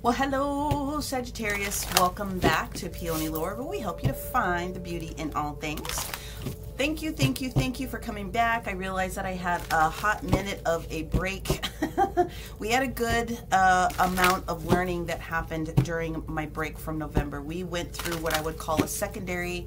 Well, hello, Sagittarius. Welcome back to Peony Lore, where we help you to find the beauty in all things. Thank you for coming back. I realized that I had a hot minute of a break. We had a good amount of learning that happened during my break from November. We went through what I would call a secondary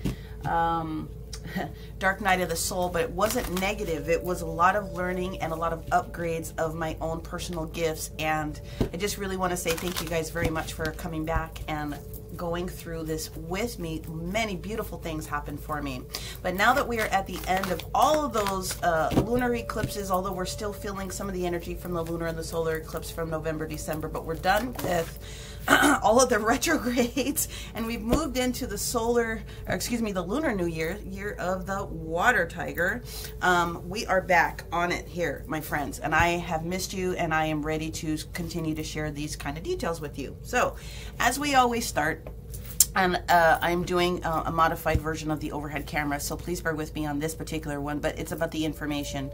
dark night of the soul, but it wasn't negative. It was a lot of learning and a lot of upgrades of my own personal gifts, and I just really want to say thank you guys very much for coming back and going through this with me. Many beautiful things happened for me. But now that we are at the end of all of those lunar eclipses, although we're still feeling some of the energy from the lunar and the solar eclipse from November, December, but we're done with all of the retrogrades, and we've moved into the the lunar new year, year of the water tiger. We are back on it here, my friends, and I have missed you, and I am ready to continue to share these kind of details with you. So, as we always start, and I'm doing a modified version of the overhead camera, so please bear with me on this particular one, but it's about the information.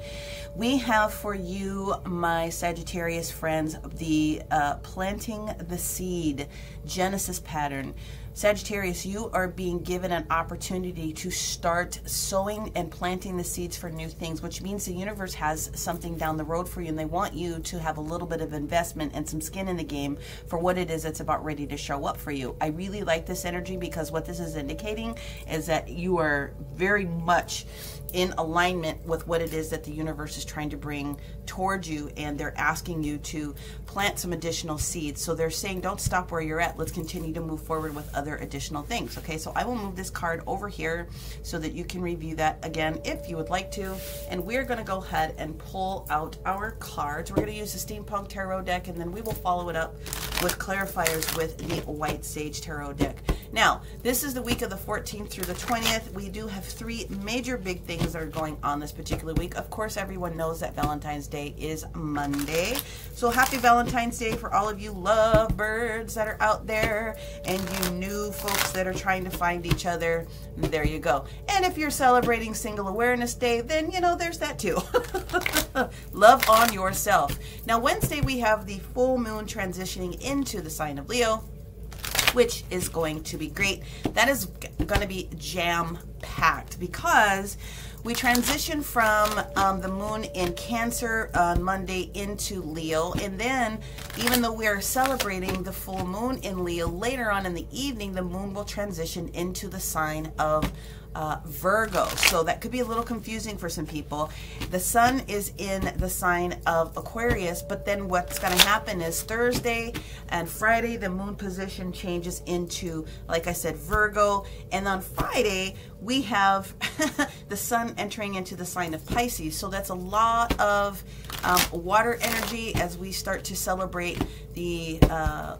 We have for you, my Sagittarius friends, the planting the seed Genesis pattern. Sagittarius, you are being given an opportunity to start sowing and planting the seeds for new things, which means the universe has something down the road for you, and they want you to have a little bit of investment and some skin in the game for what it is that's about ready to show up for you. I really like this energy because what this is indicating is that you are very much in alignment with what it is that the universe is trying to bring towards you, and they're asking you to plant some additional seeds. So they're saying, don't stop where you're at. Let's continue to move forward with other additional things. Okay, so I will move this card over here so that you can review that again if you would like to. And we're going to go ahead and pull out our cards. We're going to use the Steampunk Tarot deck, and then we will follow it up with clarifiers with the White Sage Tarot deck. Now, this is the week of the 14th through the 20th. We do have three major big things that are going on this particular week. Of course, everyone knows that Valentine's Day is Monday. So happy Valentine's Day for all of you lovebirds that are out there, and you new folks that are trying to find each other. There you go. And if you're celebrating Single Awareness Day, then, you know, there's that too. Love on yourself. Now, Wednesday, we have the full moon transitioning into the sign of Leo, which is going to be great. That is going to be jam-packed because we transition from the moon in Cancer on Monday into Leo, and then even though we're celebrating the full moon in Leo, later on in the evening, the moon will transition into the sign of Virgo. So that could be a little confusing for some people. The sun is in the sign of Aquarius, but then what's going to happen is Thursday and Friday, the moon position changes into, like I said, Virgo. And on Friday, we have the sun entering into the sign of Pisces. So that's a lot of water energy as we start to celebrate the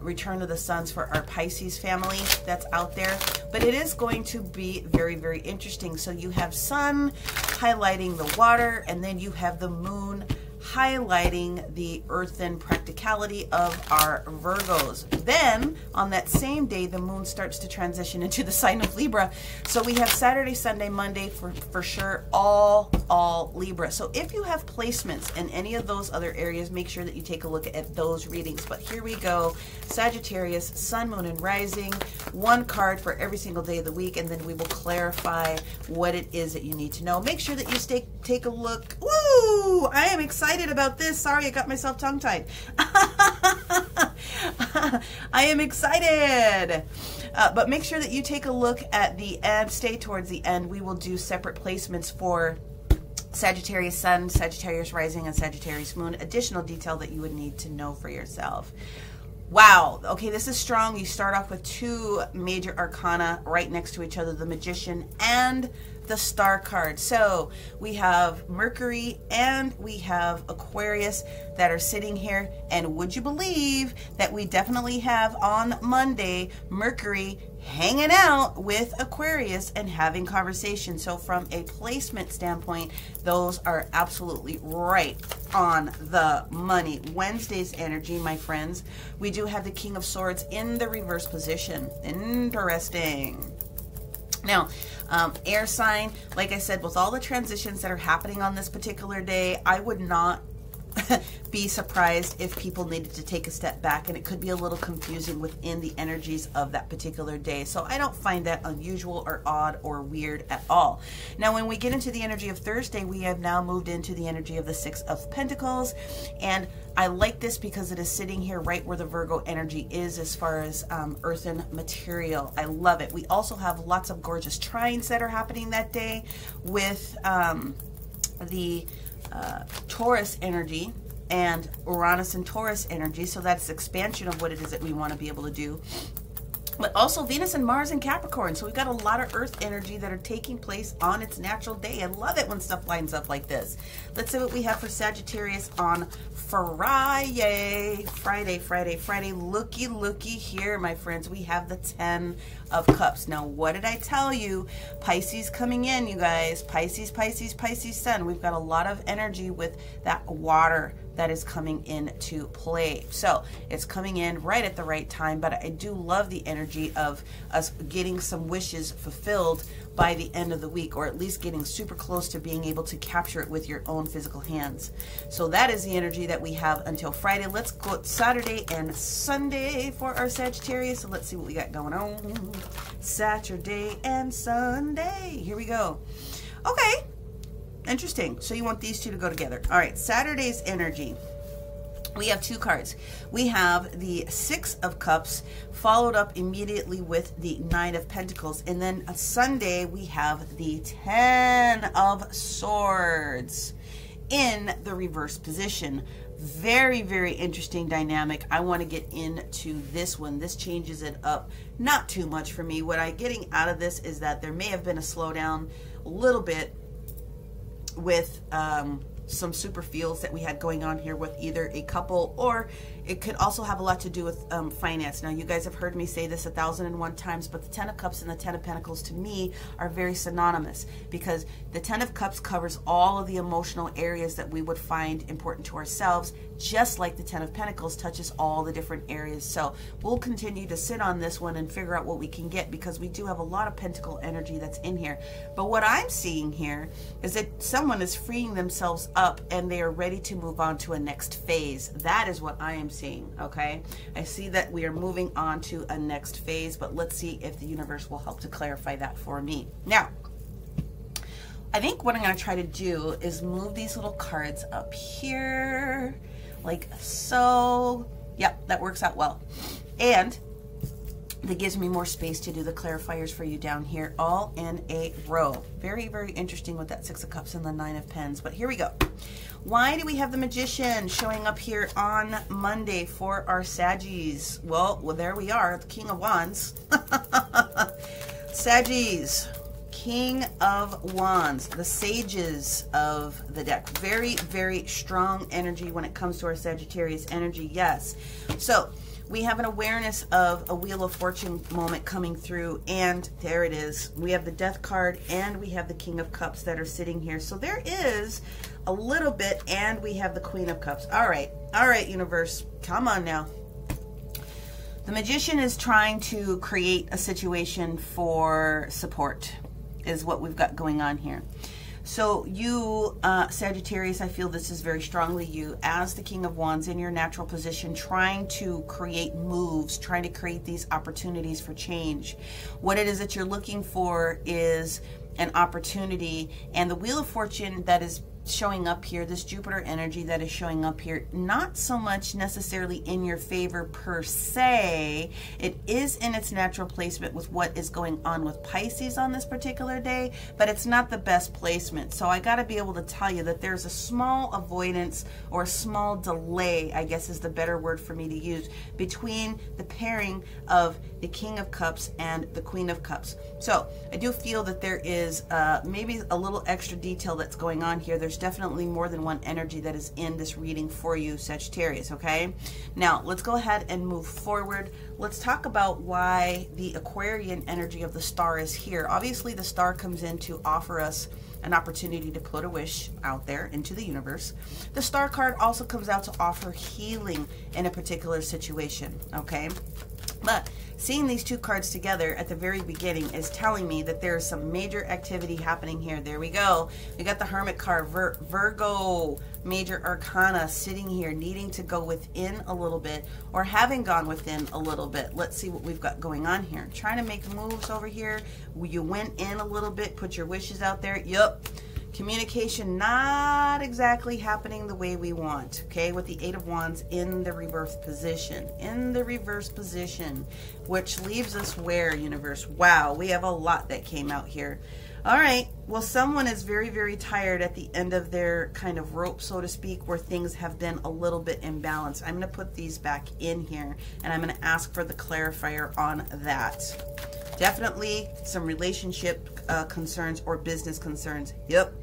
return of the suns for our Pisces family that's out there. But it is going to be very, very interesting. So you have sun highlighting the water, and then you have the moon highlighting the earthen practicality of our Virgos. Then on that same day, the moon starts to transition into the sign of Libra. So we have Saturday, Sunday, Monday for sure, all Libra. So if you have placements in any of those other areas, make sure that you take a look at those readings. But here we go. Sagittarius, sun, moon, and rising. One card for every single day of the week, and then we will clarify what it is that you need to know. Make sure that you take a look. Woo! I am excited about this. Sorry, I got myself tongue-tied. I am excited. But make sure that you take a look at the end. Stay towards the end. We will do separate placements for Sagittarius Sun, Sagittarius Rising, and Sagittarius Moon. Additional detail that you would need to know for yourself. Wow. Okay, this is strong. You start off with two major arcana right next to each other, the Magician and the Star card. So we have Mercury and we have Aquarius that are sitting here, and would you believe that we definitely have on Monday Mercury hanging out with Aquarius and having conversation. So from a placement standpoint, those are absolutely right on the money. Wednesday's energy, my friends, we do have the King of Swords in the reverse position. Interesting. Now, air sign, like I said, with all the transitions that are happening on this particular day, I would not be surprised if people needed to take a step back, and it could be a little confusing within the energies of that particular day. So I don't find that unusual or odd or weird at all. Now, when we get into the energy of Thursday, we have now moved into the energy of the Six of Pentacles, and I like this because it is sitting here right where the Virgo energy is as far as earthen material. I love it. We also have lots of gorgeous trines that are happening that day with the Taurus energy and Uranus and Taurus energy. So that's expansion of what it is that we want to be able to do. But also Venus and Mars and Capricorn. So we've got a lot of earth energy that are taking place on its natural day. I love it when stuff lines up like this. Let's see what we have for Sagittarius on Friday. Looky here, my friends. We have the 10 of Cups. Now, what did I tell you? Pisces coming in, you guys. Pisces, Sun. We've got a lot of energy with that water that is coming into play. So it's coming in right at the right time, but I do love the energy of us getting some wishes fulfilled by the end of the week, or at least getting super close to being able to capture it with your own physical hands. So that is the energy that we have until Friday. Let's go Saturday and Sunday for our Sagittarius. So let's see what we got going on. Saturday and Sunday. Here we go. Okay. Interesting. So you want these two to go together. All right, Saturday's energy. We have two cards. We have the Six of Cups followed up immediately with the Nine of Pentacles. And then a Sunday, we have the 10 of Swords in the reverse position. Very, very interesting dynamic. I want to get into this one. This changes it up not too much for me. What I'm getting out of this is that there may have been a slowdown a little bit with some super feels that we had going on here with either a couple, or it could also have a lot to do with finance. Now, you guys have heard me say this 1,001 times, but the 10 of Cups and the 10 of Pentacles to me are very synonymous, because the 10 of Cups covers all of the emotional areas that we would find important to ourselves, just like the 10 of Pentacles touches all the different areas. So we'll continue to sit on this one and figure out what we can get, because we do have a lot of Pentacle energy that's in here. But what I'm seeing here is that someone is freeing themselves up and they are ready to move on to a next phase. That is what I am seeing, okay? I see that we are moving on to a next phase, but let's see if the universe will help to clarify that for me. Now, I think what I'm going to try to do is move these little cards up here, like so. Yep, that works out well. And that gives me more space to do the clarifiers for you down here, all in a row. Very, very interesting with that Six of Cups and the Nine of Pens. But here we go. Why do we have the Magician showing up here on Monday for our Saggies? Well, there we are, the King of Wands. Saggies, King of Wands, the sages of the deck. Very, very strong energy when it comes to our Sagittarius energy, yes. So we have an awareness of a Wheel of Fortune moment coming through, and there it is. We have the Death card and we have the King of Cups that are sitting here. So there is a little bit, and we have the Queen of Cups. All right, universe, come on now. The Magician is trying to create a situation for support, is what we've got going on here. So you, Sagittarius, I feel this is very strongly you, as the King of Wands in your natural position, trying to create moves, trying to create these opportunities for change. What it is that you're looking for is an opportunity, and the Wheel of Fortune that is showing up here, this Jupiter energy that is showing up here, not so much necessarily in your favor per se. It is in its natural placement with what is going on with Pisces on this particular day, but it's not the best placement. So I got to be able to tell you that there's a small avoidance, or a small delay, I guess is the better word for me to use, between the pairing of the King of Cups and the Queen of Cups. So I do feel that there is maybe a little extra detail that's going on here. There's definitely more than one energy that is in this reading for you, Sagittarius, okay? Now, let's go ahead and move forward. Let's talk about why the Aquarian energy of the Star is here. Obviously, the Star comes in to offer us an opportunity to put a wish out there into the universe. The Star card also comes out to offer healing in a particular situation, okay? But seeing these two cards together at the very beginning is telling me that there's some major activity happening here. There we go. We got the Hermit card, Virgo, major arcana, sitting here, needing to go within a little bit, or having gone within a little bit. Let's see what we've got going on here. Trying to make moves over here. You went in a little bit, put your wishes out there. Yup. Communication not exactly happening the way we want, okay, with the Eight of Wands in the reverse position. In the reverse position, which leaves us where, universe? Wow, we have a lot that came out here. All right, well, someone is very, very tired at the end of their kind of rope, so to speak, where things have been a little bit imbalanced. I'm going to put these back in here, and I'm going to ask for the clarifier on that. Definitely some relationship concerns or business concerns. Yep.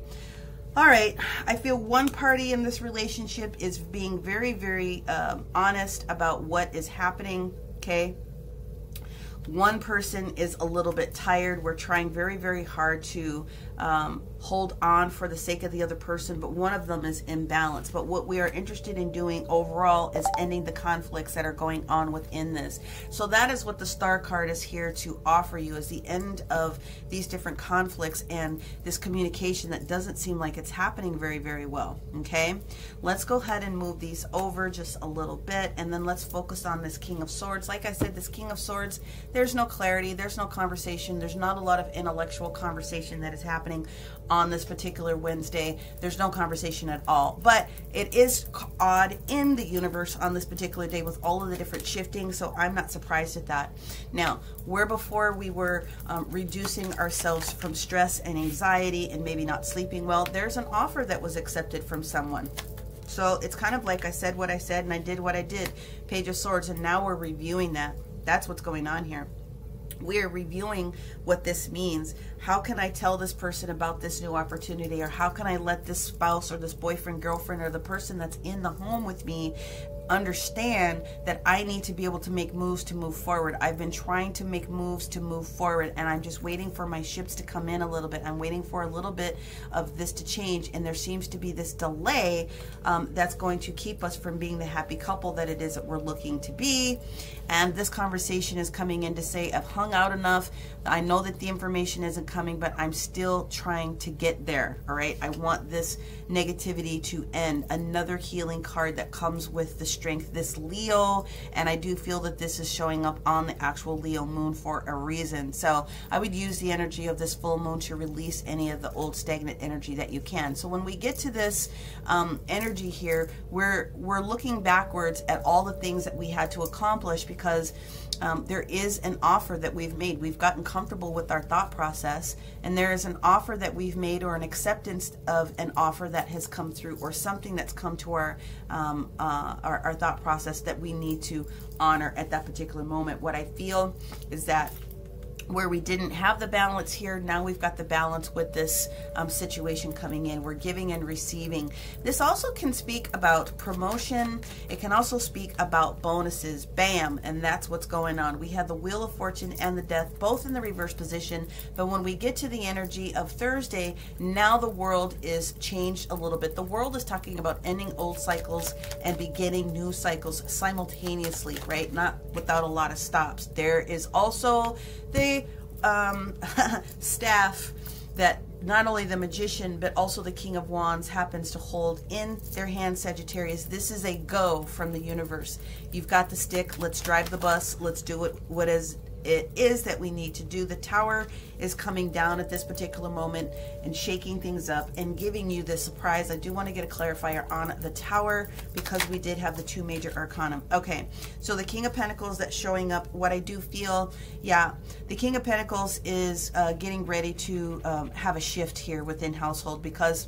All right. I feel one party in this relationship is being very, very honest about what is happening. Okay. One person is a little bit tired. We're trying very, very hard to hold on for the sake of the other person, but one of them is imbalanced. But what we are interested in doing overall is ending the conflicts that are going on within this. So that is what the Star card is here to offer you, is the end of these different conflicts and this communication that doesn't seem like it's happening very, very well. Okay, let's go ahead and move these over just a little bit, and then let's focus on this King of Swords. Like I said, this King of Swords, there's no clarity, there's no conversation, there's not a lot of intellectual conversation that is happening on this particular Wednesday. There's no conversation at all, but it is odd in the universe on this particular day with all of the different shifting, so I'm not surprised at that. Now, where before we were reducing ourselves from stress and anxiety and maybe not sleeping well, there's an offer that was accepted from someone. So it's kind of like I said what I said and I did what I did. Page of Swords, and now we're reviewing that. That's what's going on here. We're reviewing what this means. How can I tell this person about this new opportunity, or how can I let this spouse or this boyfriend, girlfriend, or the person that's in the home with me understand that I need to be able to make moves to move forward. I've been trying to make moves to move forward, and I'm just waiting for my ships to come in a little bit. I'm waiting for a little bit of this to change, and there seems to be this delay that's going to keep us from being the happy couple that it is that we're looking to be. And this conversation is coming in to say, I've hung out enough. I know that the information isn't coming, but I'm still trying to get there. All right, I want this negativity to end. Another healing card that comes with the strength, this Leo, and I do feel that this is showing up on the actual Leo moon for a reason. So I would use the energy of this full moon to release any of the old stagnant energy that you can. So when we get to this energy here, we're looking backwards at all the things that we had to accomplish, because there is an offer that we've made. We've gotten comfortable with our thought process, and there is an offer that we've made, or an acceptance of an offer that has come through, or something that's come to our thought process that we need to honor at that particular moment. What I feel is that where we didn't have the balance here, now we've got the balance with this situation coming in. We're giving and receiving. This also can speak about promotion. It can also speak about bonuses. Bam! And that's what's going on. We have the Wheel of Fortune and the Death both in the reverse position, but when we get to the energy of Thursday, now the world is changed a little bit. The world is talking about ending old cycles and beginning new cycles simultaneously, right? Not without a lot of stops. There is also the staff that not only the Magician but also the King of Wands happens to hold in their hand, Sagittarius. This is a go from the universe. You've got the stick. Let's drive the bus. Let's do it is that we need to do. The Tower is coming down at this particular moment and shaking things up and giving you this surprise. I do want to get a clarifier on the Tower because we did have the two major arcana. Okay, so the King of Pentacles that's showing up, what I do feel, yeah, the King of Pentacles is getting ready to have a shift here within household, because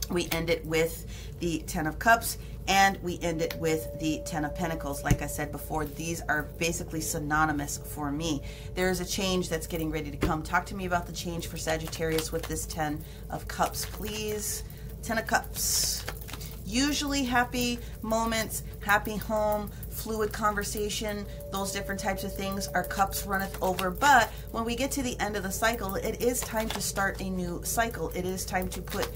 we end it with the Ten of Cups and we end it with the Ten of Pentacles. Like I said before, these are basically synonymous for me. There is a change that's getting ready to come. Talk to me about the change for Sagittarius with this Ten of Cups, please. Ten of Cups. Usually happy moments, happy home, fluid conversation, those different types of things. Our cups runneth over. But when we get to the end of the cycle, it is time to start a new cycle. It is time to put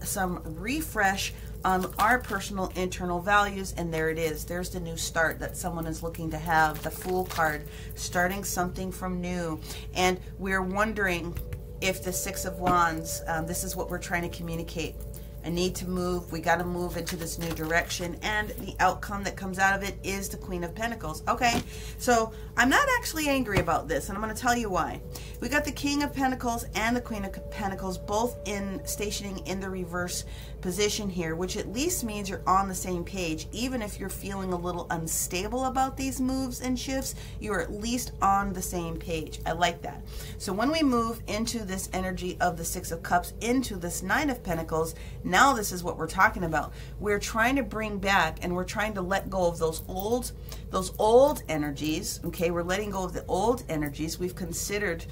some refresh on our personal internal values, and there it is. There's the new start that someone is looking to have, the Fool card, starting something from new. And we're wondering if the Six of Wands, this is what we're trying to communicate. I need to move. We got to move into this new direction, and the outcome that comes out of it is the Queen of Pentacles. Okay, so I'm not actually angry about this, and I'm going to tell you why. We got the King of Pentacles and the Queen of Pentacles both stationing in the reverse position here, which at least means you're on the same page. Even if you're feeling a little unstable about these moves and shifts, you're at least on the same page. I like that. So when we move into this energy of the Six of Cups into this Nine of Pentacles, now this is what we're talking about. We're trying to bring back, and we're trying to let go of those old energies. Okay, we're letting go of the old energies. We've considered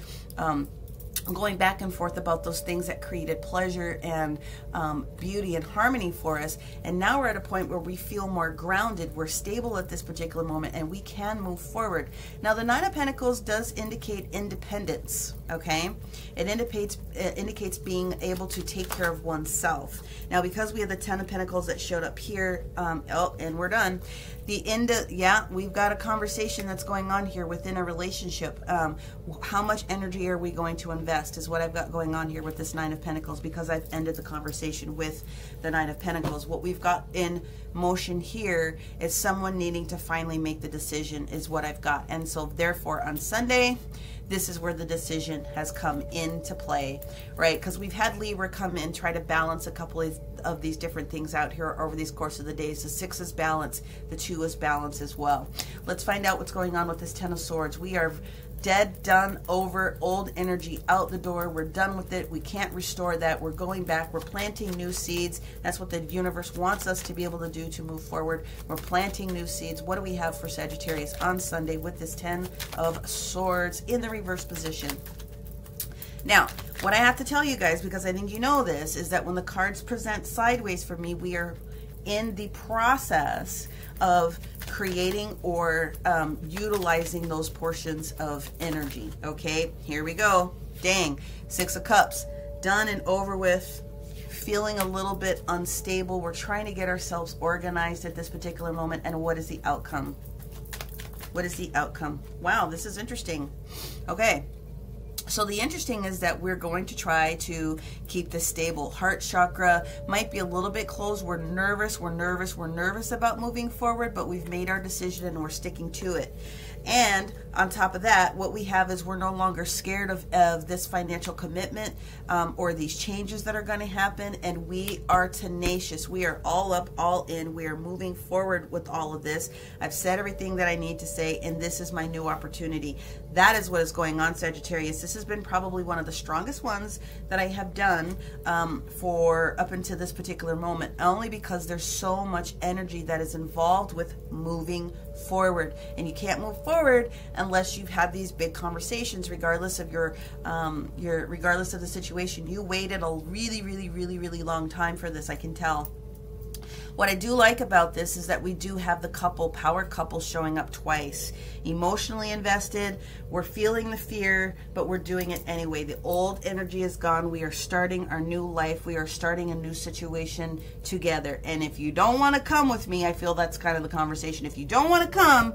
going back and forth about those things that created pleasure and beauty and harmony for us. And now we're at a point where we feel more grounded. We're stable at this particular moment, and we can move forward. Now, the Nine of Pentacles does indicate independence, okay? It indicates being able to take care of oneself. Now, because we have the Ten of Pentacles that showed up here, and we're done. We've got a conversation that's going on here within a relationship. How much energy are we going to invest is what I've got going on here with this Nine of Pentacles, because I've ended the conversation with the Nine of Pentacles. What we've got in motion here is someone needing to finally make the decision is what I've got. And so therefore on Sunday, this is where the decision has come into play, right? Because we've had Libra come in, try to balance a couple of these different things out here over these course of the days. The 6 is balance, the 2 is balance as well. Let's find out what's going on with this Ten of Swords. We are dead, done, over, old energy out the door. We're done with it. We can't restore that. We're going back. We're planting new seeds. That's what the universe wants us to be able to do to move forward. We're planting new seeds. What do we have for Sagittarius on Sunday with this Ten of Swords in the reverse position? Now, what I have to tell you guys, because I think you know this, is that when the cards present sideways for me, we are in the process of creating or utilizing those portions of energy. Okay, here we go. Dang, 6 of Cups, done and over with. Feeling a little bit unstable. We're trying to get ourselves organized at this particular moment. And what is the outcome? What is the outcome? Wow, this is interesting. Okay. So the interesting is that we're going to try to keep this stable. Heart chakra might be a little bit closed. We're nervous about moving forward, but we've made our decision and we're sticking to it. And on top of that, what we have is we're no longer scared of this financial commitment or these changes that are going to happen. And we are tenacious. We are all up, all in. We are moving forward with all of this. I've said everything that I need to say, and this is my new opportunity. That is what is going on, Sagittarius. This has been probably one of the strongest ones that I have done for up until this particular moment, only because there's so much energy that is involved with moving forward. And you can't move forward unless you've had these big conversations, regardless of regardless of the situation. You waited a really long time for this, I can tell. What I do like about this is that we do have the power couple showing up twice. Emotionally invested, we're feeling the fear, but we're doing it anyway. The old energy is gone. We are starting our new life. We are starting a new situation together. And if you don't want to come with me, I feel that's kind of the conversation. If you don't want to come,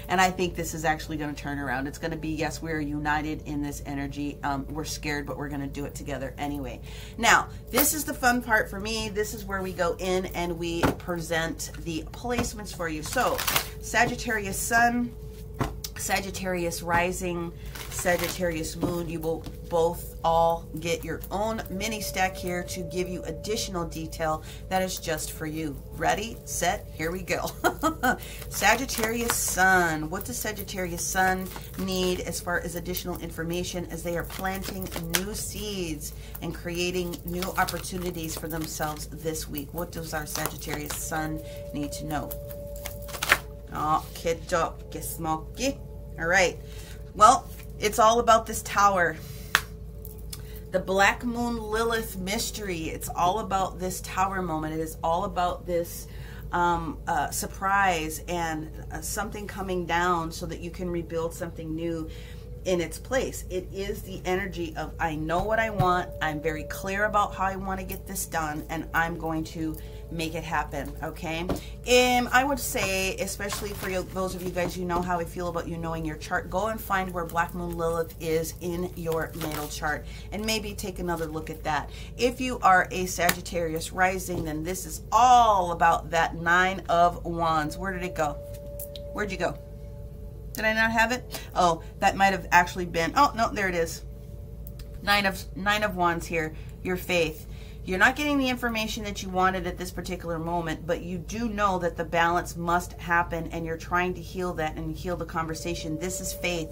and I think this is actually going to turn around. It's going to be, yes, we are united in this energy. We're scared, but we're going to do it together anyway. Now, this is the fun part for me. This is where we go in and we present the placements for you. So, Sagittarius Sun, Sagittarius Rising, Sagittarius Moon. You will both all get your own mini stack here to give you additional detail that is just for you. Ready, set, here we go. Sagittarius Sun. What does Sagittarius Sun need as far as additional information as they are planting new seeds and creating new opportunities for themselves this week? What does our Sagittarius Sun need to know? Oh, kid up, get smoky. All right. Well, it's all about this tower. The Black Moon Lilith mystery. It's all about this tower moment. It is all about this surprise and something coming down so that you can rebuild something new. in its place. It is the energy of, I know what I want, I'm very clear about how I want to get this done, and I'm going to make it happen. Okay, I would say, especially for those of you guys, you know how I feel about you knowing your chart, go and find where Black Moon Lilith is in your natal chart and maybe take another look at that. If you are a Sagittarius rising, then this is all about that Nine of Wands. Where did it go? Where'd you go? Did I not have it? Oh, that might have actually been, oh no, there it is. Nine of Wands here, your faith. You're not getting the information that you wanted at this particular moment, but you do know that the balance must happen, and you're trying to heal that and heal the conversation. This is faith.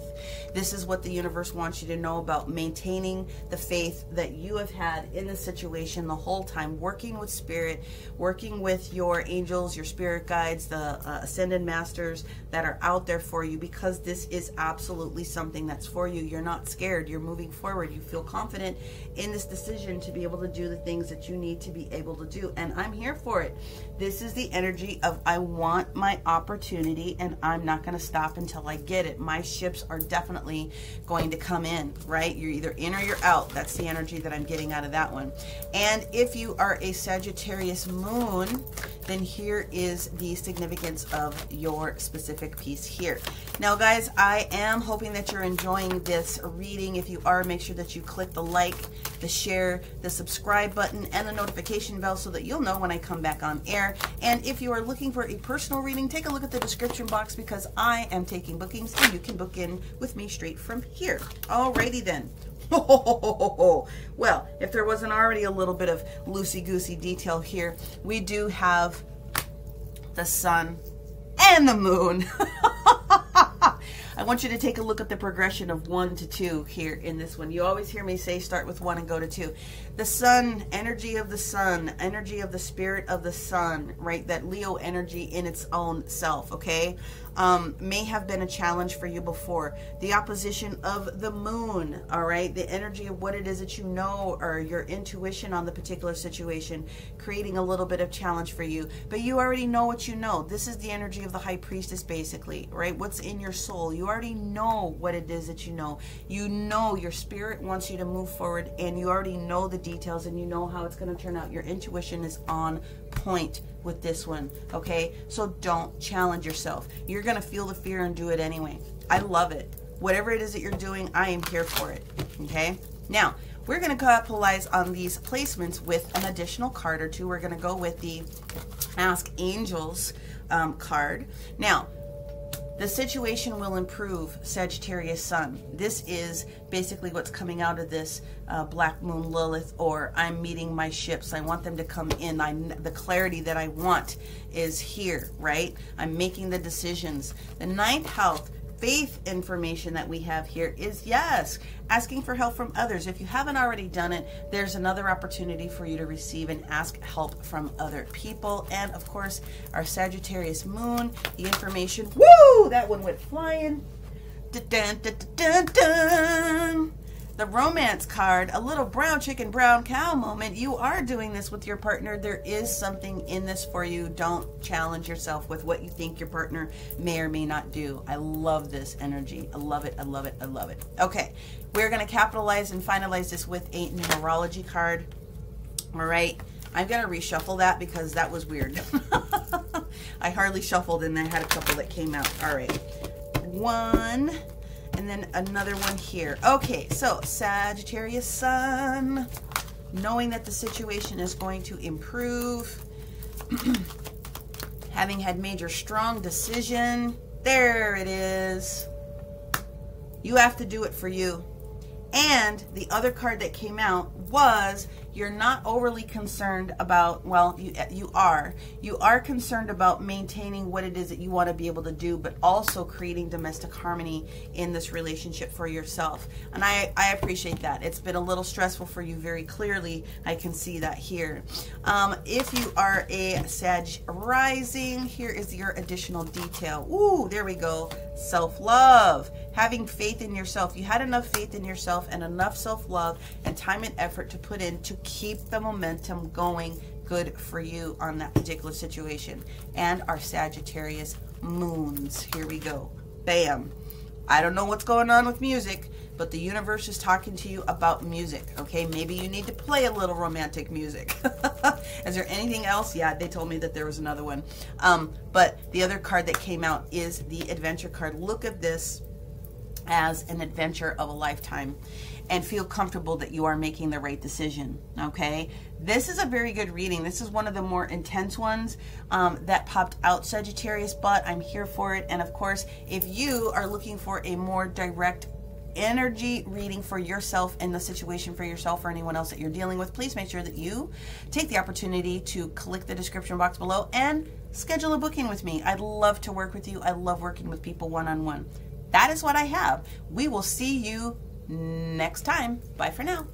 This is what the universe wants you to know about, maintaining the faith that you have had in the situation the whole time, working with spirit, working with your angels, your spirit guides, the ascended masters that are out there for you, because this is absolutely something that's for you. You're not scared. You're moving forward. You feel confident in this decision to be able to do the things that you need to be able to do, and I'm here for it. This is the energy of, I want my opportunity and I'm not going to stop until I get it. My ships are definitely going to come in, right? You're either in or you're out. That's the energy that I'm getting out of that one. And if you are a Sagittarius moon, then here is the significance of your specific piece here. Now guys, I am hoping that you're enjoying this reading. If you are, make sure that you click the like, the share, the subscribe button, and the notification bell so that you'll know when I come back on air. And if you are looking for a personal reading, take a look at the description box, because I am taking bookings and you can book in with me straight from here. Alrighty then. Well, if there wasn't already a little bit of loosey-goosey detail here, we do have the sun and the moon. I want you to take a look at the progression of 1 to 2 here in this one. You always hear me say start with 1 and go to 2. The sun, energy of the sun, energy of the spirit of the sun, right? That Leo energy in its own self, okay? May have been a challenge for you before. The opposition of the moon, all right? The energy of what it is that you know, or your intuition on the particular situation, creating a little bit of challenge for you. But you already know what you know. This is the energy of the high priestess, basically, right? What's in your soul. You already know what it is that you know. You know your spirit wants you to move forward, and you already know the details, and you know how it's going to turn out. Your intuition is on point with this one, okay? So don't challenge yourself. You're going to feel the fear and do it anyway. I love it. Whatever it is that you're doing, I am here for it, okay? Now, we're going to capitalize on these placements with an additional card or two. We're going to go with the Ask Angels card. Now, the situation will improve, Sagittarius Sun. This is basically what's coming out of this Black Moon Lilith, or I'm meeting my ships. I want them to come in. The clarity that I want is here, right? I'm making the decisions. The ninth house, faith information that we have here is, yes, asking for help from others. If you haven't already done it, there's another opportunity for you to receive and ask help from other people. And of course, our Sagittarius moon, the information, woo, that one went flying. Dun, dun, dun, dun, dun. The romance card, a little brown chicken, brown cow moment. You are doing this with your partner. There is something in this for you. Don't challenge yourself with what you think your partner may or may not do. I love this energy. I love it. I love it. I love it. Okay, we're going to capitalize and finalize this with a numerology card. All right, I'm going to reshuffle that because that was weird. I hardly shuffled and I had a couple that came out. All right, one. And then another one here. Okay, so Sagittarius Sun, knowing that the situation is going to improve, having had made your strong decision, there it is. You have to do it for you. And the other card that came out was, you're not overly concerned about, well, you are concerned about maintaining what it is that you want to be able to do, but also creating domestic harmony in this relationship for yourself. And I appreciate that. It's been a little stressful for you, very clearly. I can see that here. If you are a Sag rising, here is your additional detail. Ooh, there we go. Self-love, having faith in yourself. You had enough faith in yourself and enough self-love and time and effort to put in to keep the momentum going good for you on that particular situation. And our Sagittarius moons, here we go. Bam. I don't know what's going on with music, but the universe is talking to you about music, okay? Maybe you need to play a little romantic music. Is there anything else? Yeah, they told me that there was another one. But the other card that came out is the adventure card. Look at this as an adventure of a lifetime and feel comfortable that you are making the right decision, okay? This is a very good reading. This is one of the more intense ones that popped out, Sagittarius, but I'm here for it. And of course, if you are looking for a more direct energy reading for yourself and the situation for yourself or anyone else that you're dealing with, please make sure that you take the opportunity to click the description box below and schedule a booking with me. I'd love to work with you. I love working with people one-on-one. That is what I have. We will see you next time. Bye for now.